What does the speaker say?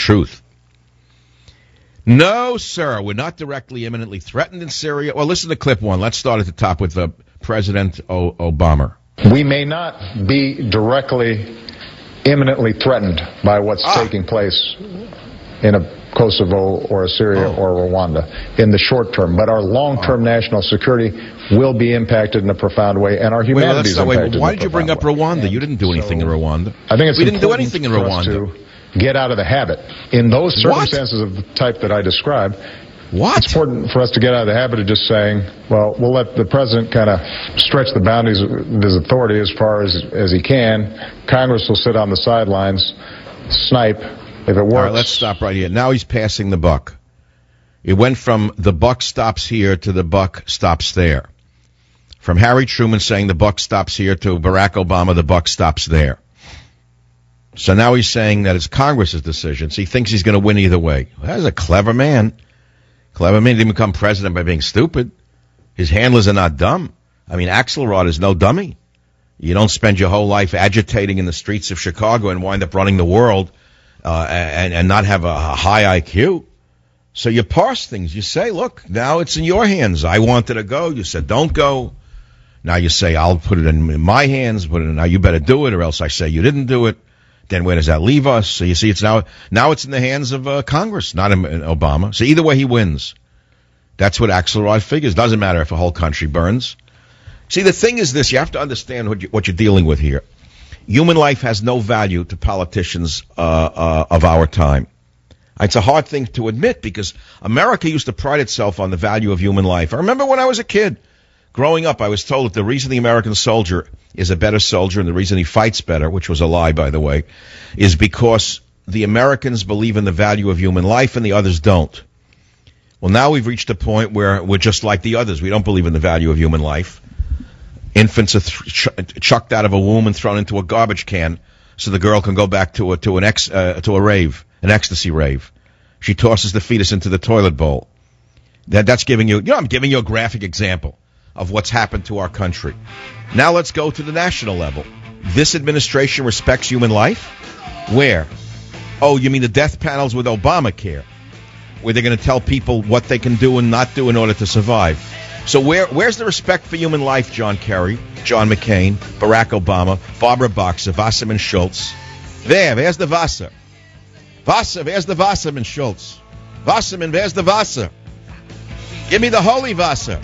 Truth. No, sir, we're not directly, imminently threatened in Syria. Well, listen to clip one. Let's start at the top with President Obama. We may not be directly, imminently threatened by what's taking place in a Kosovo or a Syria or Rwanda in the short term, but our long-term national security will be impacted in a profound way, and our humanity is impacted. Why did you bring up Rwanda? You didn't do anything in Rwanda. I think we didn't do anything in Rwanda. Get out of the habit. In those circumstances of the type that I described, it's important for us to get out of the habit of just saying, well, we'll let the president kind of stretch the boundaries of his authority as far as he can. Congress will sit on the sidelines, snipe if it works. All right, let's stop right here. Now he's passing the buck. It went from the buck stops here to the buck stops there. From Harry Truman saying the buck stops here to Barack Obama, the buck stops there. So now he's saying that it's Congress's decision. So he thinks he's going to win either way. Well, that's a clever man. Clever man didn't become president by being stupid. His handlers are not dumb. I mean, Axelrod is no dummy. You don't spend your whole life agitating in the streets of Chicago and wind up running the world and not have a high IQ. So you parse things. You say, look, now it's in your hands. I wanted to go. You said, don't go. Now you say, I'll put it in my hands. Now you better do it, or else I say you didn't do it. Then where does that leave us? So you see, it's now it's in the hands of Congress, not in Obama. So either way, he wins. That's what Axelrod figures. Doesn't matter if a whole country burns. See, the thing is this: you have to understand what you're dealing with here. Human life has no value to politicians of our time. It's a hard thing to admit because America used to pride itself on the value of human life. I remember when I was a kid. Growing up, I was told that the reason the American soldier is a better soldier and the reason he fights better, which was a lie, by the way, is because the Americans believe in the value of human life and the others don't. Well, now we've reached a point where we're just like the others. We don't believe in the value of human life. Infants are chucked out of a womb and thrown into a garbage can so the girl can go back to a rave, an ecstasy rave. She tosses the fetus into the toilet bowl. That's giving you, I'm giving you a graphic example of what's happened to our country. Now let's go to the national level. This administration respects human life? Where? Oh, you mean the death panels with Obamacare, where they're going to tell people what they can do and not do in order to survive. So where's the respect for human life, John Kerry, John McCain, Barack Obama, Barbara Boxer, Wasserman Schultz? Where's the Wasser? Wasser, where's the Wasserman Schultz? Wasserman, where's the Wasser? Give me the holy Wasser.